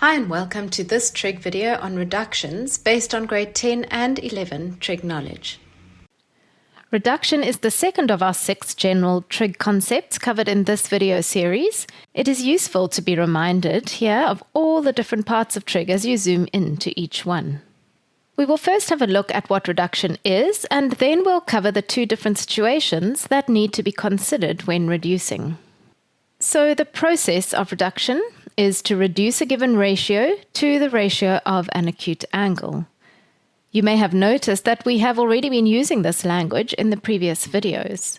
Hi and welcome to this trig video on reductions based on grade 10 and 11 trig knowledge. Reduction is the second of our 6 general trig concepts covered in this video series. It is useful to be reminded here of all the different parts of trig as you zoom into each one. We will first have a look at what reduction is, and then we'll cover the 2 different situations that need to be considered when reducing. So the process of reduction is to reduce a given ratio to the ratio of an acute angle. You may have noticed that we have already been using this language in the previous videos.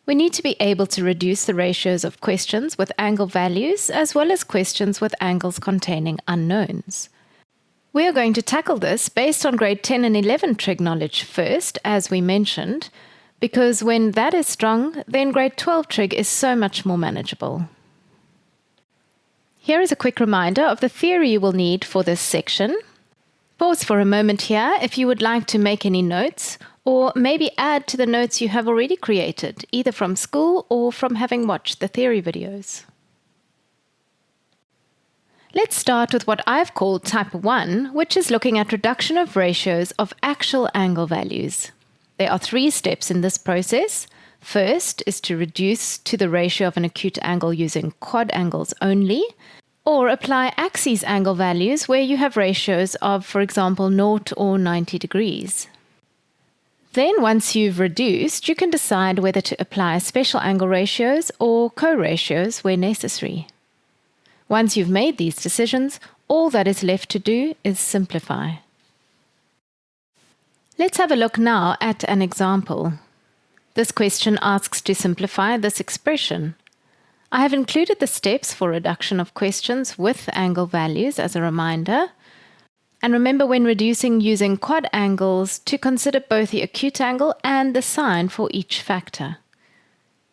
We need to be able to reduce the ratios of questions with angle values as well as questions with angles containing unknowns. We are going to tackle this based on grade 10 and 11 trig knowledge first, as we mentioned, because when that is strong, then grade 12 trig is so much more manageable. Here is a quick reminder of the theory you will need for this section. Pause for a moment here if you would like to make any notes, or maybe add to the notes you have already created, either from school or from having watched the theory videos. Let's start with what I've called type 1, which is looking at reduction of ratios of actual angle values. There are 3 steps in this process. First is to reduce to the ratio of an acute angle using quad angles only, or apply axis angle values where you have ratios of, for example, 0 or 90 degrees. Then once you've reduced, you can decide whether to apply special angle ratios or co-ratios where necessary. Once you've made these decisions, all that is left to do is simplify. Let's have a look now at an example. This question asks to simplify this expression. I have included the steps for reduction of questions with angle values as a reminder. And remember, when reducing using quad angles, to consider both the acute angle and the sign for each factor.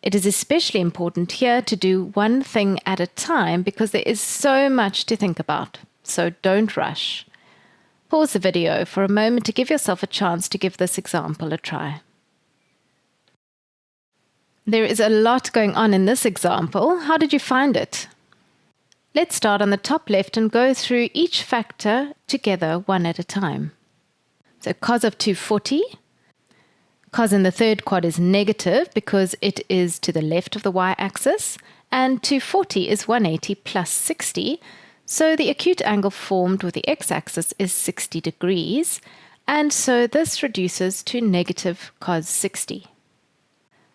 It is especially important here to do one thing at a time because there is so much to think about, so don't rush. Pause the video for a moment to give yourself a chance to give this example a try. There is a lot going on in this example. How did you find it? Let's start on the top left and go through each factor together one at a time. So cos of 240. Cos in the third quad is negative because it is to the left of the y-axis, and 240 is 180 plus 60, so the acute angle formed with the x-axis is 60 degrees, and so this reduces to negative cos 60.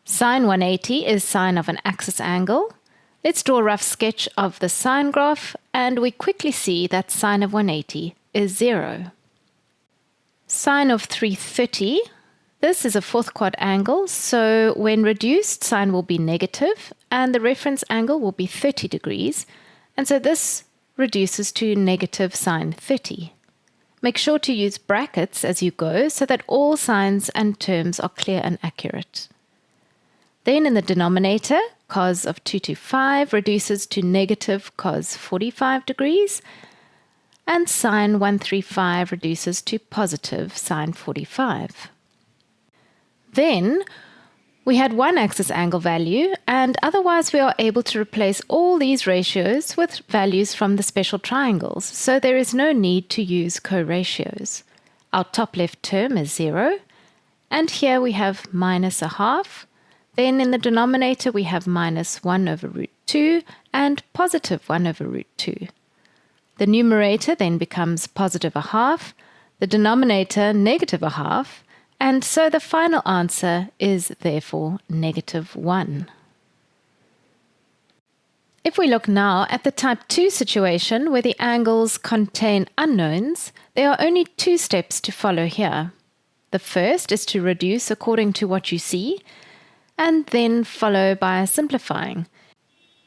Sine 180 is sine of an axis angle. Let's draw a rough sketch of the sine graph, and we quickly see that sine of 180 is 0. Sine of 330, this is a fourth quad angle, so when reduced, sine will be negative, and the reference angle will be 30 degrees, and so this reduces to negative sine 30. Make sure to use brackets as you go so that all signs and terms are clear and accurate. Then in the denominator, cos of 225 reduces to negative cos 45 degrees, and sine 135 reduces to positive sine 45. Then we had one axis angle value, and otherwise we are able to replace all these ratios with values from the special triangles, so there is no need to use co-ratios. Our top left term is 0, and here we have minus a half. Then in the denominator we have minus 1 over root 2 and positive 1 over root 2. The numerator then becomes positive a half, the denominator negative a half, and so the final answer is therefore negative 1. If we look now at the type 2 situation where the angles contain unknowns, there are only 2 steps to follow here. The first is to reduce according to what you see, and then follow by simplifying.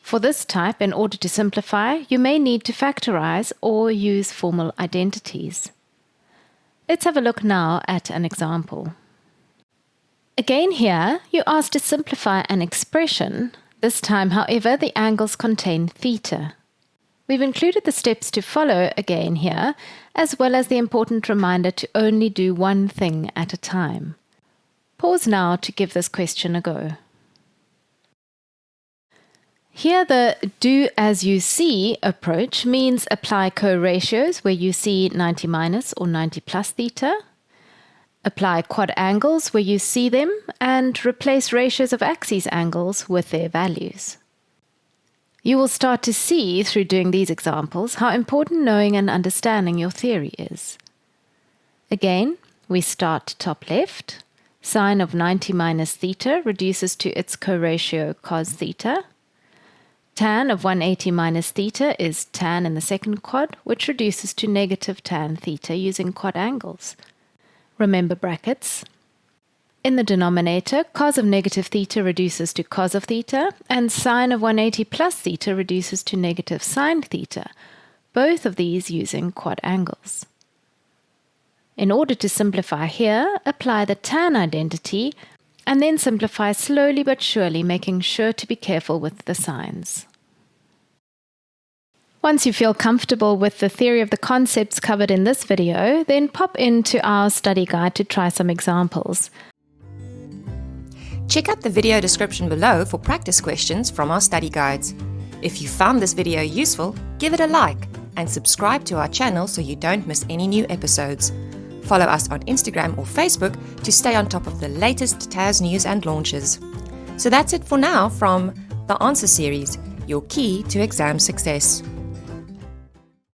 For this type, in order to simplify, you may need to factorize or use formal identities. Let's have a look now at an example. Again here, you're asked to simplify an expression. This time, however, the angles contain theta. We've included the steps to follow again here, as well as the important reminder to only do one thing at a time. Pause now to give this question a go. Here the do as you see approach means apply co-ratios where you see 90 minus or 90 plus theta, apply quad angles where you see them, and replace ratios of axes angles with their values. You will start to see through doing these examples how important knowing and understanding your theory is. Again, we start top left. Sine of 90 minus theta reduces to its co-ratio cos theta. Tan of 180 minus theta is tan in the second quad, which reduces to negative tan theta using quad angles. Remember brackets. In the denominator, cos of negative theta reduces to cos of theta, and sine of 180 plus theta reduces to negative sine theta, both of these using quad angles. In order to simplify here, apply the tan identity, and then simplify slowly but surely, making sure to be careful with the signs. Once you feel comfortable with the theory of the concepts covered in this video, then pop into our study guide to try some examples. Check out the video description below for practice questions from our study guides. If you found this video useful, give it a like and subscribe to our channel so you don't miss any new episodes. Follow us on Instagram or Facebook to stay on top of the latest TAS news and launches. So that's it for now from the Answer Series, your key to exam success.